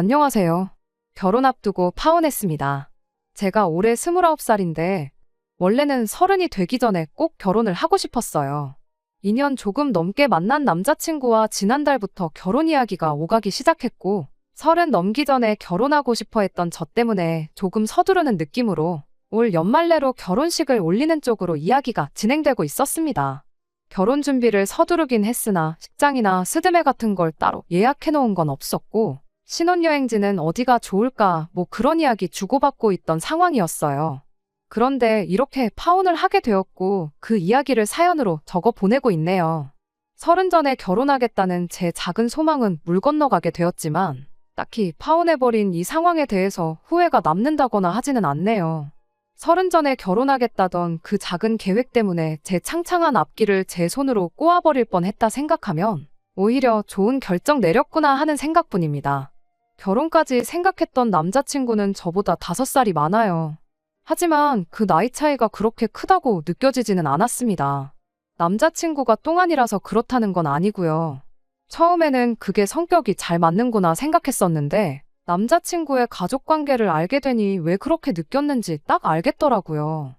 안녕하세요. 결혼 앞두고 파혼했습니다. 제가 올해 29살인데 원래는 30이 되기 전에 꼭 결혼을 하고 싶었어요. 2년 조금 넘게 만난 남자친구와 지난달부터 결혼 이야기가 오가기 시작했고 30 넘기 전에 결혼하고 싶어 했던 저 때문에 조금 서두르는 느낌으로 올 연말 내로 결혼식을 올리는 쪽으로 이야기가 진행되고 있었습니다. 결혼 준비를 서두르긴 했으나 식장이나 스드메 같은 걸 따로 예약해 놓은 건 없었고 신혼여행지는 어디가 좋을까 뭐 그런 이야기 주고받고 있던 상황이었어요. 그런데 이렇게 파혼을 하게 되었고 그 이야기를 사연으로 적어 보내고 있네요. 30 전에 결혼하겠다는 제 작은 소망은 물 건너가게 되었지만 딱히 파혼해버린 이 상황에 대해서 후회가 남는다거나 하지는 않네요. 30 전에 결혼하겠다던 그 작은 계획 때문에 제 창창한 앞길을 제 손으로 꼬아버릴 뻔했다 생각하면 오히려 좋은 결정 내렸구나 하는 생각뿐입니다. 결혼까지 생각했던 남자친구는 저보다 5살이 많아요. 하지만 그 나이 차이가 그렇게 크다고 느껴지지는 않았습니다. 남자친구가 똥안이라서 그렇다는 건 아니고요. 처음에는 그게 성격이 잘 맞는구나 생각했었는데 남자친구의 가족관계를 알게 되니 왜 그렇게 느꼈는지 딱 알겠더라고요.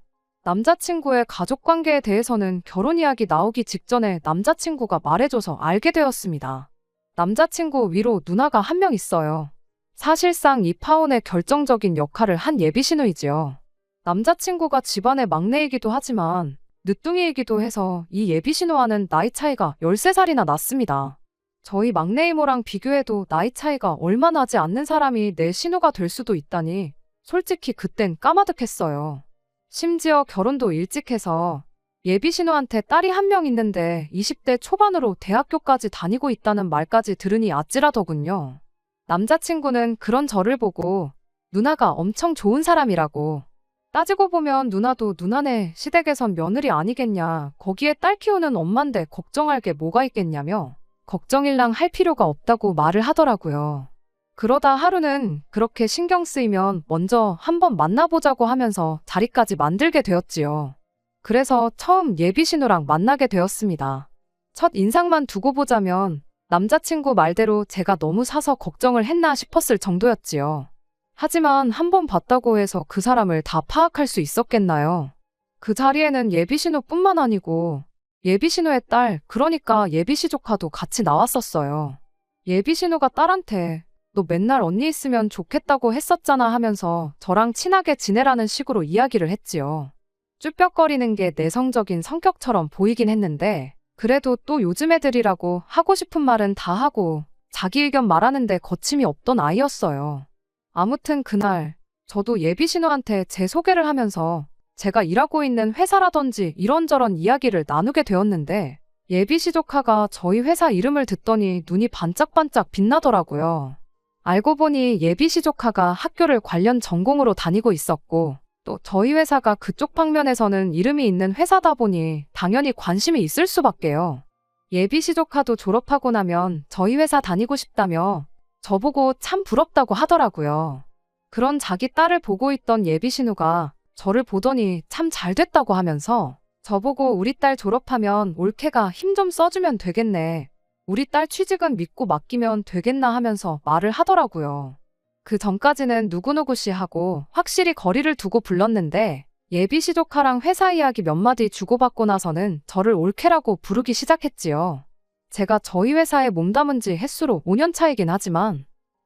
남자친구의 가족관계에 대해서는 결혼 이야기 나오기 직전에 남자친구가 말해줘서 알게 되었습니다. 남자친구 위로 누나가 한 명 있어요. 사실상 이 파혼의 결정적인 역할을 한 예비신우이지요. 남자친구가 집안의 막내이기도 하지만 늦둥이이기도 해서 이 예비신우와는 나이 차이가 13살이나 났습니다. 저희 막내 이모랑 비교해도 나이 차이가 얼마 나지 않는 사람이 내 신우가 될 수도 있다니 솔직히 그땐 까마득했어요. 심지어 결혼도 일찍 해서 예비신우한테 딸이 한 명 있는데 20대 초반으로 대학교까지 다니고 있다는 말까지 들으니 아찔하더군요. 남자친구는 그런 저를 보고 누나가 엄청 좋은 사람이라고. 따지고 보면 누나도 누나네 시댁에선 며느리 아니겠냐. 거기에 딸 키우는 엄만데 걱정할 게 뭐가 있겠냐며 걱정일랑 할 필요가 없다고 말을 하더라고요. 그러다 하루는 그렇게 신경 쓰이면 먼저 한번 만나보자고 하면서 자리까지 만들게 되었지요. 그래서 처음 예비신우랑 만나게 되었습니다. 첫 인상만 두고 보자면 남자친구 말대로 제가 너무 사서 걱정을 했나 싶었을 정도였지요. 하지만 한번 봤다고 해서 그 사람을 다 파악할 수 있었겠나요? 그 자리에는 예비신우뿐만 아니고 예비신우의 딸, 그러니까 예비시조카도 같이 나왔었어요. 예비신우가 딸한테 너 맨날 언니 있으면 좋겠다고 했었잖아 하면서 저랑 친하게 지내라는 식으로 이야기를 했지요. 쭈뼛거리는 게 내성적인 성격처럼 보이긴 했는데 그래도 또 요즘 애들이라고 하고 싶은 말은 다 하고 자기 의견 말하는데 거침이 없던 아이였어요. 아무튼 그날 저도 예비신우한테 제 소개를 하면서 제가 일하고 있는 회사라든지 이런저런 이야기를 나누게 되었는데 예비시조카가 저희 회사 이름을 듣더니 눈이 반짝반짝 빛나더라고요. 알고 보니 예비시조카가 학교를 관련 전공으로 다니고 있었고 또 저희 회사가 그쪽 방면에서는 이름이 있는 회사다 보니 당연히 관심이 있을 수밖에요. 예비시조카도 졸업하고 나면 저희 회사 다니고 싶다며 저보고 참 부럽다고 하더라고요. 그런 자기 딸을 보고 있던 예비신우가 저를 보더니 참 잘됐다고 하면서 저보고 우리 딸 졸업하면 올케가 힘 좀 써주면 되겠네. 우리 딸 취직은 믿고 맡기면 되겠나 하면서 말을 하더라고요. 그 전까지는 누구누구 씨 하고 확실히 거리를 두고 불렀는데 예비시조카랑 회사 이야기 몇 마디 주고받고 나서는 저를 올케라고 부르기 시작했지요. 제가 저희 회사에 몸담은 지 햇수로 5년 차이긴 하지만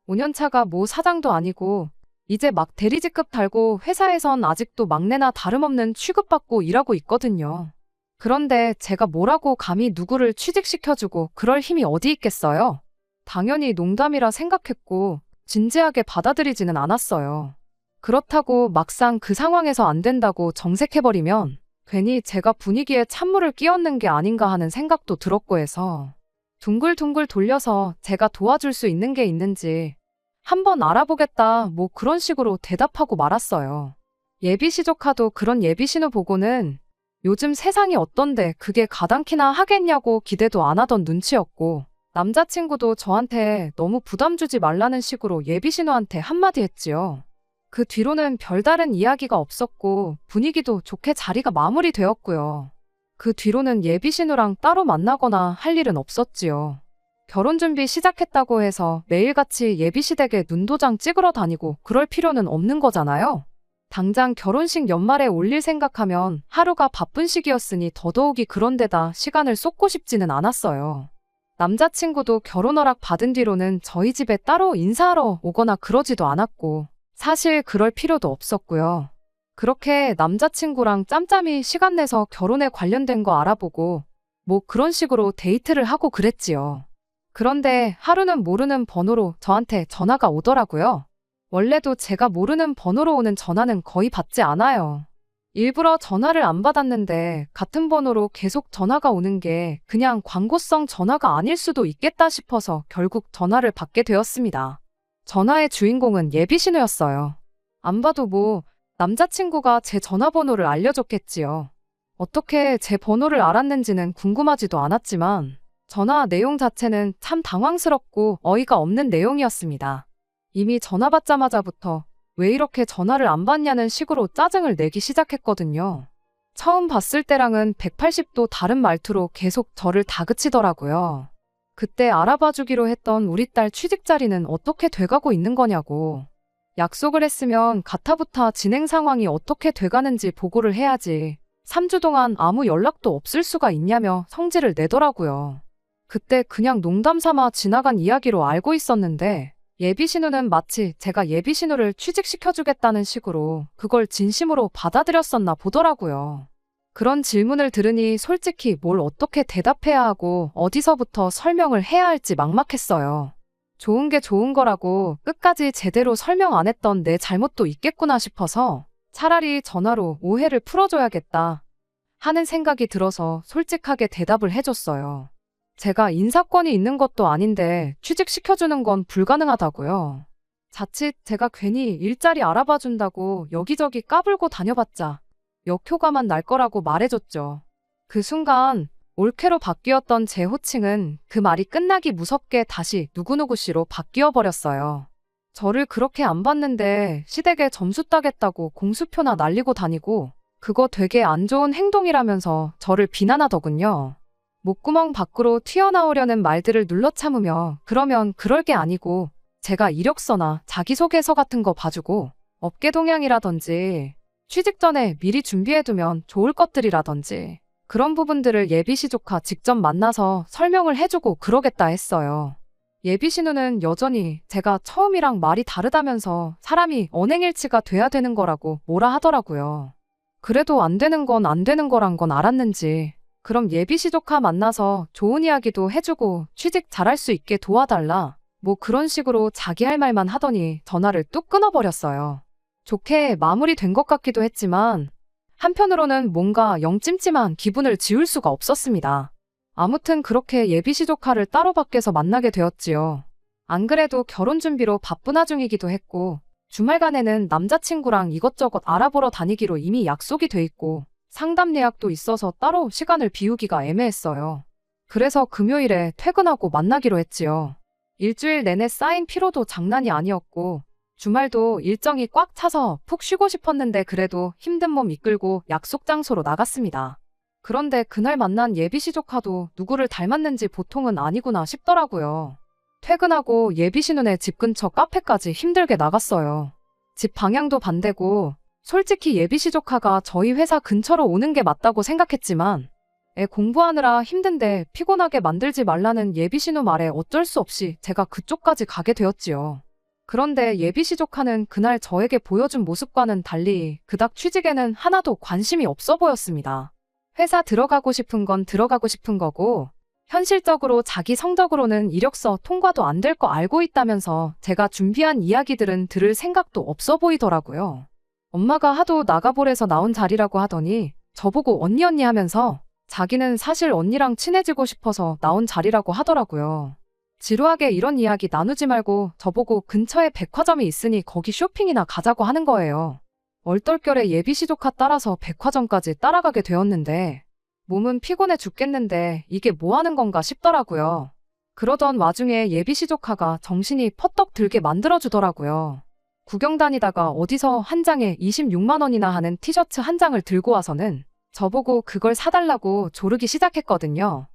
5년 차가 뭐 사장도 아니고 이제 막 대리직급 달고 회사에선 아직도 막내나 다름없는 취급받고 일하고 있거든요. 그런데 제가 뭐라고 감히 누구를 취직시켜주고 그럴 힘이 어디 있겠어요? 당연히 농담이라 생각했고 진지하게 받아들이지는 않았어요. 그렇다고 막상 그 상황에서 안 된다고 정색해버리면 괜히 제가 분위기에 찬물을 끼얹는 게 아닌가 하는 생각도 들었고 해서 둥글둥글 돌려서 제가 도와줄 수 있는 게 있는지 한번 알아보겠다 뭐 그런 식으로 대답하고 말았어요. 예비시조카도 그런 예비신우 보고는 요즘 세상이 어떤데 그게 가당키나 하겠냐고 기대도 안 하던 눈치였고 남자친구도 저한테 너무 부담 주지 말라는 식으로 예비신우한테 한마디 했지요. 그 뒤로는 별다른 이야기가 없었고 분위기도 좋게 자리가 마무리되었고요. 그 뒤로는 예비신우랑 따로 만나거나 할 일은 없었지요. 결혼 준비 시작했다고 해서 매일같이 예비시댁에 눈도장 찍으러 다니고 그럴 필요는 없는 거잖아요. 당장 결혼식 연말에 올릴 생각하면 하루가 바쁜 시기였으니 더더욱이 그런 데다 시간을 쏟고 싶지는 않았어요. 남자친구도 결혼 허락 받은 뒤로는 저희 집에 따로 인사하러 오거나 그러지도 않았고 사실 그럴 필요도 없었고요. 그렇게 남자친구랑 짬짬이 시간 내서 결혼에 관련된 거 알아보고 뭐 그런 식으로 데이트를 하고 그랬지요. 그런데 하루는 모르는 번호로 저한테 전화가 오더라고요. 원래도 제가 모르는 번호로 오는 전화는 거의 받지 않아요. 일부러 전화를 안 받았는데 같은 번호로 계속 전화가 오는 게 그냥 광고성 전화가 아닐 수도 있겠다 싶어서 결국 전화를 받게 되었습니다. 전화의 주인공은 예비신우였어요. 안 봐도 뭐 남자친구가 제 전화번호를 알려줬겠지요. 어떻게 제 번호를 알았는지는 궁금하지도 않았지만 전화 내용 자체는 참 당황스럽고 어이가 없는 내용이었습니다. 이미 전화 받자마자부터 왜 이렇게 전화를 안 받냐는 식으로 짜증을 내기 시작했거든요. 처음 봤을 때랑은 180도 다른 말투로 계속 저를 다그치더라고요. 그때 알아봐주기로 했던 우리 딸 취직 자리는 어떻게 돼가고 있는 거냐고. 약속을 했으면 가타부타 진행 상황이 어떻게 돼가는지 보고를 해야지. 3주 동안 아무 연락도 없을 수가 있냐며 성질을 내더라고요. 그때 그냥 농담 삼아 지나간 이야기로 알고 있었는데 예비신우는 마치 제가 예비신우를 취직시켜주겠다는 식으로 그걸 진심으로 받아들였었나 보더라고요. 그런 질문을 들으니 솔직히 뭘 어떻게 대답해야 하고 어디서부터 설명을 해야 할지 막막했어요. 좋은 게 좋은 거라고 끝까지 제대로 설명 안 했던 내 잘못도 있겠구나 싶어서 차라리 전화로 오해를 풀어줘야겠다 하는 생각이 들어서 솔직하게 대답을 해줬어요. 제가 인사권이 있는 것도 아닌데 취직시켜주는 건 불가능하다고요. 자칫 제가 괜히 일자리 알아봐준다고 여기저기 까불고 다녀봤자 역효과만 날 거라고 말해줬죠. 그 순간 올케로 바뀌었던 제 호칭은 그 말이 끝나기 무섭게 다시 누구누구 씨로 바뀌어 버렸어요. 저를 그렇게 안 봤는데 시댁에 점수 따겠다고 공수표나 날리고 다니고 그거 되게 안 좋은 행동이라면서 저를 비난하더군요. 목구멍 밖으로 튀어나오려는 말들을 눌러 참으며 그러면 그럴 게 아니고 제가 이력서나 자기소개서 같은 거 봐주고 업계 동향이라든지 취직 전에 미리 준비해두면 좋을 것들이라든지 그런 부분들을 예비시 조카 직접 만나서 설명을 해주고 그러겠다 했어요. 예비신우는 여전히 제가 처음이랑 말이 다르다면서 사람이 언행일치가 돼야 되는 거라고 뭐라 하더라고요. 그래도 안 되는 건 안 되는 거란 건 알았는지 그럼 예비시 조카 만나서 좋은 이야기도 해주고 취직 잘할 수 있게 도와달라 뭐 그런 식으로 자기 할 말만 하더니 전화를 뚝 끊어버렸어요. 좋게 마무리된 것 같기도 했지만 한편으로는 뭔가 영 찜찜한 기분을 지울 수가 없었습니다. 아무튼 그렇게 예비시 조카를 따로 밖에서 만나게 되었지요. 안 그래도 결혼 준비로 바쁜 와중이기도 했고 주말간에는 남자친구랑 이것저것 알아보러 다니기로 이미 약속이 돼 있고 상담 예약도 있어서 따로 시간을 비우기가 애매했어요. 그래서 금요일에 퇴근하고 만나기로 했지요. 일주일 내내 쌓인 피로도 장난이 아니었고 주말도 일정이 꽉 차서 푹 쉬고 싶었는데 그래도 힘든 몸 이끌고 약속 장소로 나갔습니다. 그런데 그날 만난 예비시 조카도 누구를 닮았는지 보통은 아니구나 싶더라고요. 퇴근하고 예비시 눈에 집 근처 카페까지 힘들게 나갔어요. 집 방향도 반대고 솔직히 예비시 조카가 저희 회사 근처로 오는 게 맞다고 생각했지만 애 공부하느라 힘든데 피곤하게 만들지 말라는 예비신우 말에 어쩔 수 없이 제가 그쪽까지 가게 되었지요. 그런데 예비시 조카는 그날 저에게 보여준 모습과는 달리 그닥 취직에는 하나도 관심이 없어 보였습니다. 회사 들어가고 싶은 건 들어가고 싶은 거고 현실적으로 자기 성적으로는 이력서 통과도 안 될 거 알고 있다면서 제가 준비한 이야기들은 들을 생각도 없어 보이더라고요. 엄마가 하도 나가보래서 나온 자리라고 하더니 저보고 언니 하면서 자기는 사실 언니랑 친해지고 싶어서 나온 자리라고 하더라고요. 지루하게 이런 이야기 나누지 말고 저보고 근처에 백화점이 있으니 거기 쇼핑이나 가자고 하는 거예요. 얼떨결에 예비시 조카 따라서 백화점까지 따라가게 되었는데 몸은 피곤해 죽겠는데 이게 뭐 하는 건가 싶더라고요. 그러던 와중에 예비시 조카가 정신이 퍼떡 들게 만들어주더라고요. 구경 다니다가 어디서 한 장에 26만 원이나 하는 티셔츠 한 장을 들고 와서는 저보고 그걸 사달라고 조르기 시작했거든요.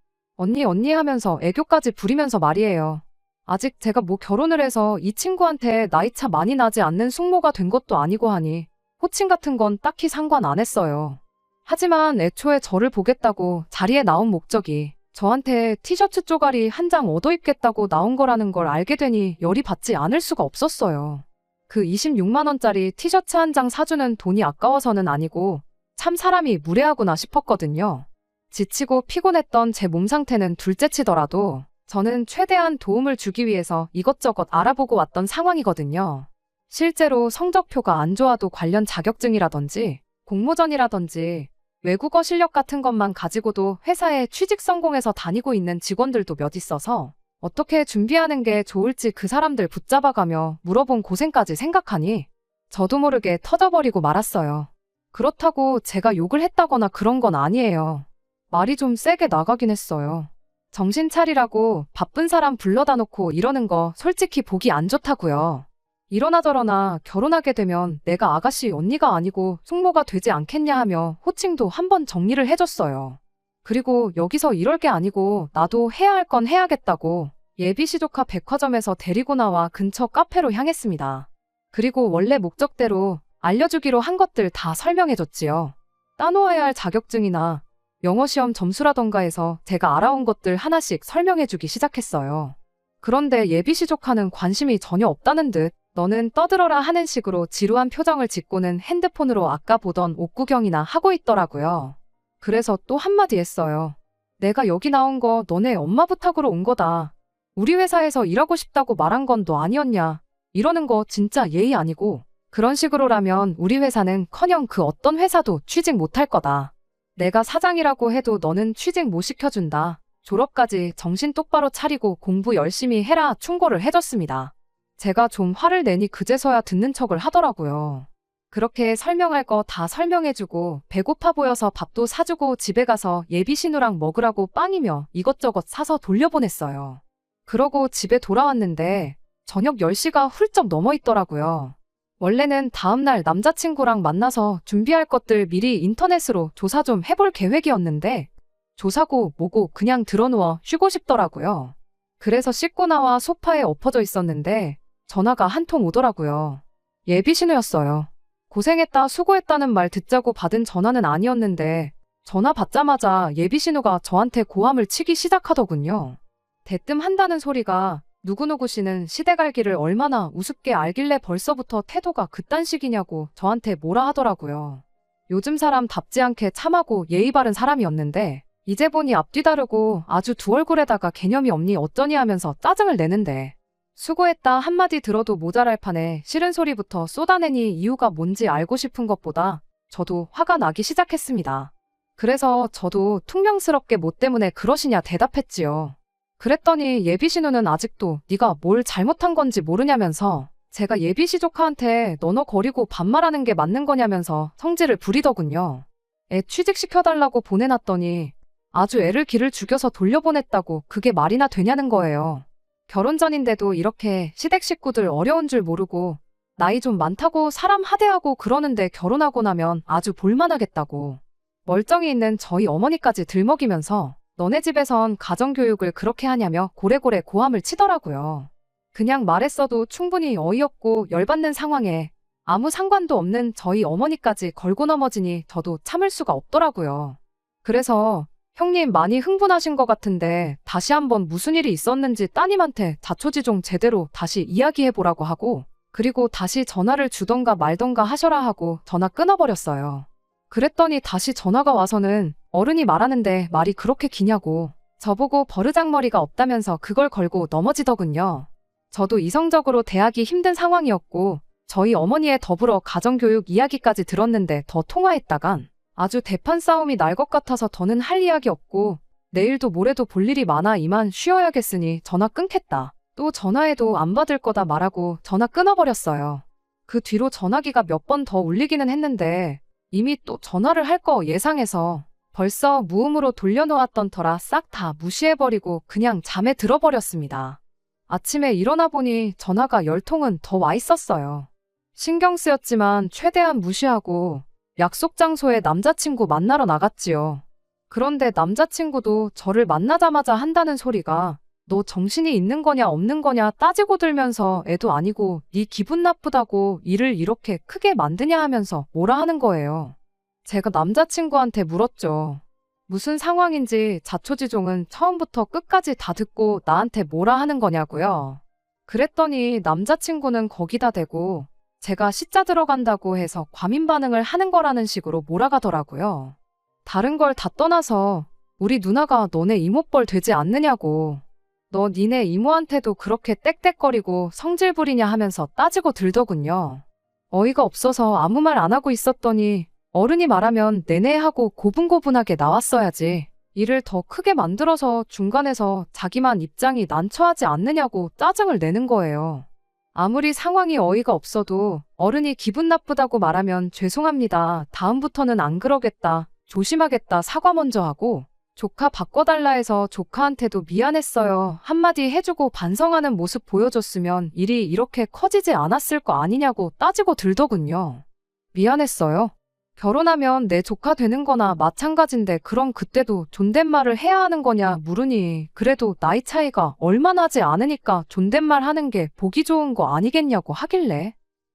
언니 언니 하면서 애교까지 부리면서 말이에요. 아직 제가 뭐 결혼을 해서 이 친구한테 나이차 많이 나지 않는 숙모가 된 것도 아니고 하니 호칭 같은 건 딱히 상관 안 했어요. 하지만 애초에 저를 보겠다고 자리에 나온 목적이 저한테 티셔츠 쪼가리 한 장 얻어 입겠다고 나온 거라는 걸 알게 되니 열이 받지 않을 수가 없었어요. 그 26만 원짜리 티셔츠 한 장 사주는 돈이 아까워서는 아니고 참 사람이 무례하구나 싶었거든요. 지치고 피곤했던 제 몸 상태는 둘째치더라도 저는 최대한 도움을 주기 위해서 이것저것 알아보고 왔던 상황이거든요. 실제로 성적표가 안 좋아도 관련 자격증이라든지 공모전이라든지 외국어 실력 같은 것만 가지고도 회사에 취직 성공해서 다니고 있는 직원들도 몇 있어서 어떻게 준비하는 게 좋을지 그 사람들 붙잡아가며 물어본 고생까지 생각하니 저도 모르게 터져버리고 말았어요. 그렇다고 제가 욕을 했다거나 그런 건 아니에요. 말이 좀 세게 나가긴 했어요. 정신 차리라고 바쁜 사람 불러다 놓고 이러는 거 솔직히 보기 안 좋다고요. 이러나 저러나 결혼하게 되면 내가 아가씨 언니가 아니고 숙모가 되지 않겠냐 하며 호칭도 한번 정리를 해줬어요. 그리고 여기서 이럴 게 아니고 나도 해야 할 건 해야겠다고 예비시조카 백화점에서 데리고 나와 근처 카페로 향했습니다. 그리고 원래 목적대로 알려주기로 한 것들 다 설명해줬지요. 따놓아야 할 자격증이나 영어시험 점수라던가 해서 제가 알아온 것들 하나씩 설명해주기 시작했어요. 그런데 예비시조카는 관심이 전혀 없다는 듯 너는 떠들어라 하는 식으로 지루한 표정을 짓고는 핸드폰으로 아까 보던 옷 구경이나 하고 있더라고요. 그래서 또 한마디 했어요. 내가 여기 나온 거 너네 엄마 부탁으로 온 거다. 우리 회사에서 일하고 싶다고 말한 건 너 아니었냐. 이러는 거 진짜 예의 아니고 그런 식으로라면 우리 회사는커녕 그 어떤 회사도 취직 못할 거다. 내가 사장이라고 해도 너는 취직 못 시켜준다. 졸업까지 정신 똑바로 차리고 공부 열심히 해라 충고를 해줬습니다. 제가 좀 화를 내니 그제서야 듣는 척을 하더라고요. 그렇게 설명할 거 다 설명해주고 배고파 보여서 밥도 사주고 집에 가서 예비신우랑 먹으라고 빵이며 이것저것 사서 돌려보냈어요. 그러고 집에 돌아왔는데 저녁 10시가 훌쩍 넘어 있더라고요. 원래는 다음날 남자친구랑 만나서 준비할 것들 미리 인터넷으로 조사 좀 해볼 계획이었는데 조사고 뭐고 그냥 들어누워 쉬고 싶더라고요. 그래서 씻고 나와 소파에 엎어져 있었는데 전화가 한 통 오더라고요. 예비신우였어요. 고생했다 수고했다는 말 듣자고 받은 전화는 아니었는데 전화 받자마자 예비신우가 저한테 고함을 치기 시작하더군요. 대뜸 한다는 소리가 누구누구 씨는 시댁 알기를 얼마나 우습게 알길래 벌써부터 태도가 그딴 식이냐고 저한테 뭐라 하더라고요. 요즘 사람답지 않게 참하고 예의 바른 사람이었는데 이제 보니 앞뒤 다르고 아주 두 얼굴에다가 개념이 없니 어쩌니 하면서 짜증을 내는데 수고했다 한마디 들어도 모자랄 판에 싫은 소리부터 쏟아내니 이유가 뭔지 알고 싶은 것보다 저도 화가 나기 시작했습니다. 그래서 저도 퉁명스럽게 뭐 때문에 그러시냐 대답했지요. 그랬더니 예비신우는 아직도 네가 뭘 잘못한 건지 모르냐면서 제가 예비시조카한테 너너 거리고 반말하는 게 맞는 거냐면서 성질을 부리더군요. 애 취직시켜달라고 보내놨더니 아주 애를 기를 죽여서 돌려보냈다고 그게 말이나 되냐는 거예요. 결혼 전인데도 이렇게 시댁 식구들 어려운 줄 모르고 나이 좀 많다고 사람 하대하고 그러는데 결혼하고 나면 아주 볼만하겠다고 멀쩡히 있는 저희 어머니까지 들먹이면서 너네 집에선 가정교육을 그렇게 하냐며 고래고래 고함을 치더라고요. 그냥 말했어도 충분히 어이없고 열받는 상황에 아무 상관도 없는 저희 어머니까지 걸고 넘어지니 저도 참을 수가 없더라고요. 그래서 형님 많이 흥분하신 것 같은데 다시 한번 무슨 일이 있었는지 따님한테 자초지종 제대로 다시 이야기해보라고 하고 그리고 다시 전화를 주던가 말던가 하셔라 하고 전화 끊어버렸어요. 그랬더니 다시 전화가 와서는 어른이 말하는데 말이 그렇게 기냐고 저보고 버르장머리가 없다면서 그걸 걸고 넘어지더군요. 저도 이성적으로 대하기 힘든 상황이었고 저희 어머니의 더불어 가정교육 이야기까지 들었는데 더 통화했다간 아주 대판 싸움이 날 것 같아서 더는 할 이야기 없고 내일도 모레도 볼 일이 많아 이만 쉬어야겠으니 전화 끊겠다. 또 전화해도 안 받을 거다 말하고 전화 끊어버렸어요. 그 뒤로 전화기가 몇 번 더 울리기는 했는데 이미 또 전화를 할 거 예상해서 벌써 무음으로 돌려놓았던 터라 싹 다 무시해버리고 그냥 잠에 들어버렸습니다. 아침에 일어나 보니 전화가 10통은 더 와 있었어요. 신경 쓰였지만 최대한 무시하고 약속 장소에 남자친구 만나러 나갔지요. 그런데 남자친구도 저를 만나자마자 한다는 소리가 너 정신이 있는 거냐 없는 거냐 따지고 들면서 애도 아니고 네 기분 나쁘다고 일을 이렇게 크게 만드냐 하면서 뭐라 하는 거예요. 제가 남자친구한테 물었죠. 무슨 상황인지 자초지종은 처음부터 끝까지 다 듣고 나한테 뭐라 하는 거냐고요. 그랬더니 남자친구는 거기다 대고 제가 시자 들어간다고 해서 과민 반응을 하는 거라는 식으로 몰아가더라고요. 다른 걸 다 떠나서 우리 누나가 너네 이모뻘 되지 않느냐고. 너 니네 이모한테도 그렇게 떽떽거리고 성질 부리냐 하면서 따지고 들더군요. 어이가 없어서 아무 말 안 하고 있었더니 어른이 말하면 내내 하고 고분고분하게 나왔어야지. 일을 더 크게 만들어서 중간에서 자기만 입장이 난처하지 않느냐고 짜증을 내는 거예요. 아무리 상황이 어이가 없어도 어른이 기분 나쁘다고 말하면 죄송합니다. 다음부터는 안 그러겠다. 조심하겠다. 사과 먼저 하고 조카 바꿔달라 해서 조카한테도 미안했어요. 한마디 해주고 반성하는 모습 보여줬으면 일이 이렇게 커지지 않았을 거 아니냐고 따지고 들더군요. 미안했어요? 결혼하면 내 조카 되는 거나 마찬가지인데 그럼 그때도 존댓말을 해야 하는 거냐 물으니 그래도 나이 차이가 얼마 나지 않으니까 존댓말 하는 게 보기 좋은 거 아니겠냐고 하길래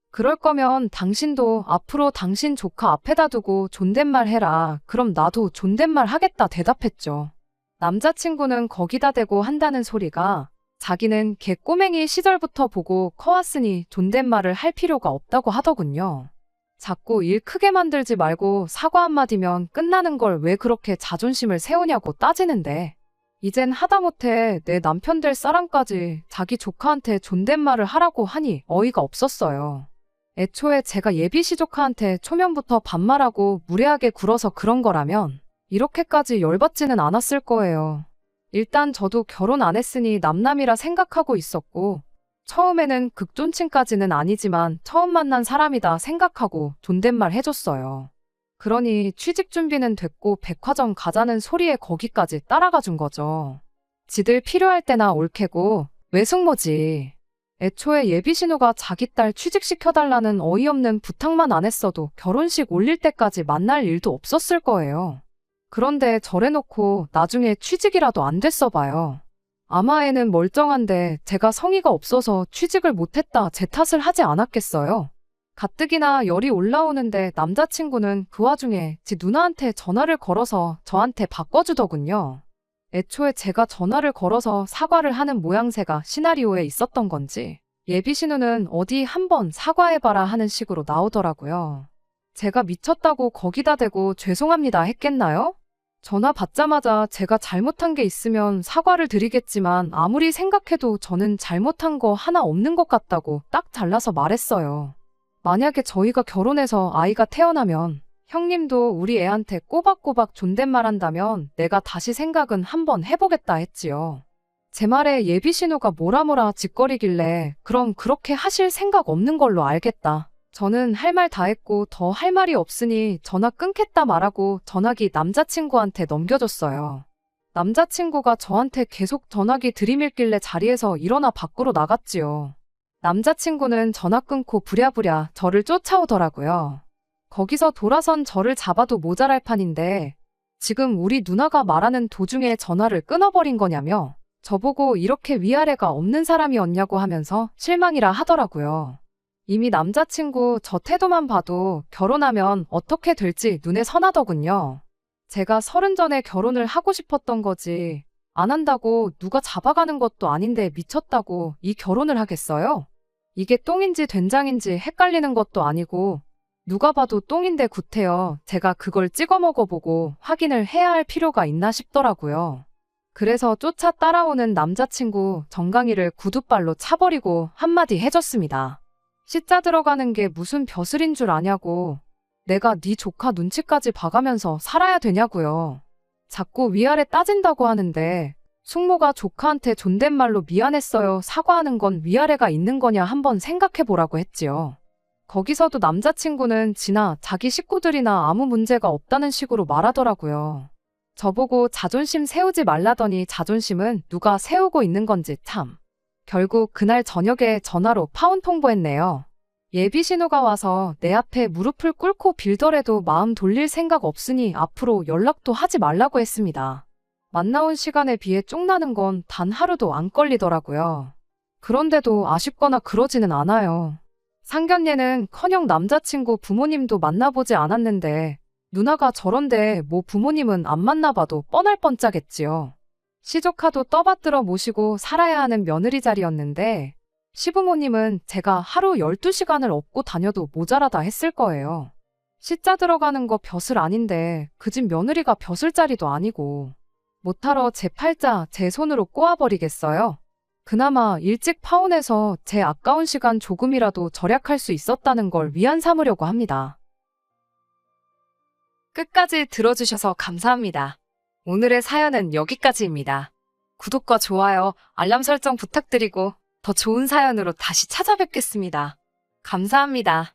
그럴 거면 당신도 앞으로 당신 조카 앞에다 두고 존댓말 해라. 그럼 나도 존댓말 하겠다 대답했죠. 남자친구는 거기다 대고 한다는 소리가 자기는 걔 꼬맹이 시절부터 보고 커왔으니 존댓말을 할 필요가 없다고 하더군요. 자꾸 일 크게 만들지 말고 사과 한마디면 끝나는 걸 왜 그렇게 자존심을 세우냐고 따지는데 이젠 하다못해 내 남편 될 사람까지 자기 조카한테 존댓말을 하라고 하니 어이가 없었어요. 애초에 제가 예비시 조카한테 초면부터 반말하고 무례하게 굴어서 그런 거라면 이렇게까지 열받지는 않았을 거예요. 일단 저도 결혼 안 했으니 남남이라 생각하고 있었고 처음에는 극존칭까지는 아니지만 처음 만난 사람이다 생각하고 존댓말 해줬어요. 그러니 취직 준비는 됐고 백화점 가자는 소리에 거기까지 따라가 준 거죠. 지들 필요할 때나 올캐고 외숙모지. 애초에 예비신우가 자기 딸 취직시켜달라는 어이없는 부탁만 안 했어도 결혼식 올릴 때까지 만날 일도 없었을 거예요. 그런데 저래놓고 나중에 취직이라도 안 됐어 봐요. 아마 애는 멀쩡한데 제가 성의가 없어서 취직을 못했다 제 탓을 하지 않았겠어요. 가뜩이나 열이 올라오는데 남자친구는 그 와중에 지 누나한테 전화를 걸어서 저한테 바꿔주더군요. 애초에 제가 전화를 걸어서 사과를 하는 모양새가 시나리오에 있었던 건지 예비신우는 어디 한번 사과해봐라 하는 식으로 나오더라고요. 제가 미쳤다고 거기다 대고 죄송합니다 했겠나요? 전화 받자마자 제가 잘못한 게 있으면 사과를 드리겠지만 아무리 생각해도 저는 잘못한 거 하나 없는 것 같다고 딱 잘라서 말했어요. 만약에 저희가 결혼해서 아이가 태어나면 형님도 우리 애한테 꼬박꼬박 존댓말 한다면 내가 다시 생각은 한번 해보겠다 했지요. 제 말에 예비신우가 뭐라 짓거리길래 그럼 그렇게 하실 생각 없는 걸로 알겠다. 저는 할 말 다 했고 더 할 말이 없으니 전화 끊겠다 말하고 전화기 남자친구한테 넘겨줬어요. 남자친구가 저한테 계속 전화기 들이밀길래 자리에서 일어나 밖으로 나갔지요. 남자친구는 전화 끊고 부랴부랴 저를 쫓아오더라고요. 거기서 돌아선 저를 잡아도 모자랄 판인데 지금 우리 누나가 말하는 도중에 전화를 끊어버린 거냐며 저보고 이렇게 위아래가 없는 사람이었냐고 하면서 실망이라 하더라고요. 이미 남자친구 저 태도만 봐도 결혼하면 어떻게 될지 눈에 선하더군요. 제가 30 전에 결혼을 하고 싶었던 거지. 안 한다고 누가 잡아가는 것도 아닌데 미쳤다고 이 결혼을 하겠어요? 이게 똥인지 된장인지 헷갈리는 것도 아니고 누가 봐도 똥인데 구태여 제가 그걸 찍어 먹어보고 확인을 해야 할 필요가 있나 싶더라고요. 그래서 쫓아 따라오는 남자친구 정강이를 구두발로 차버리고 한마디 해줬습니다. 시자 들어가는 게 무슨 벼슬인 줄 아냐고. 내가 네 조카 눈치까지 봐가면서 살아야 되냐고요. 자꾸 위아래 따진다고 하는데 숙모가 조카한테 존댓말로 미안했어요 사과하는 건 위아래가 있는 거냐 한번 생각해보라고 했지요. 거기서도 남자친구는 지나 자기 식구들이나 아무 문제가 없다는 식으로 말하더라고요. 저보고 자존심 세우지 말라더니 자존심은 누가 세우고 있는 건지 참. 결국 그날 저녁에 전화로 파혼 통보했네요. 예비 신호가 와서 내 앞에 무릎을 꿇고 빌더라도 마음 돌릴 생각 없으니 앞으로 연락도 하지 말라고 했습니다. 만나온 시간에 비해 쪽나는 건 단 하루도 안 걸리더라고요. 그런데도 아쉽거나 그러지는 않아요. 상견례는커녕 남자친구 부모님도 만나보지 않았는데 누나가 저런데 뭐 부모님은 안 만나봐도 뻔할 뻔짜겠지요. 시조카도 떠받들어 모시고 살아야 하는 며느리 자리였는데 시부모님은 제가 하루 12시간을 업고 다녀도 모자라다 했을 거예요. 시자 들어가는 거 벼슬 아닌데 그 집 며느리가 벼슬 자리도 아니고 못하러 제 팔자 제 손으로 꼬아버리겠어요? 그나마 일찍 파혼해서 제 아까운 시간 조금이라도 절약할 수 있었다는 걸 위안 삼으려고 합니다. 끝까지 들어주셔서 감사합니다. 오늘의 사연은 여기까지입니다. 구독과 좋아요, 알람 설정 부탁드리고 더 좋은 사연으로 다시 찾아뵙겠습니다. 감사합니다.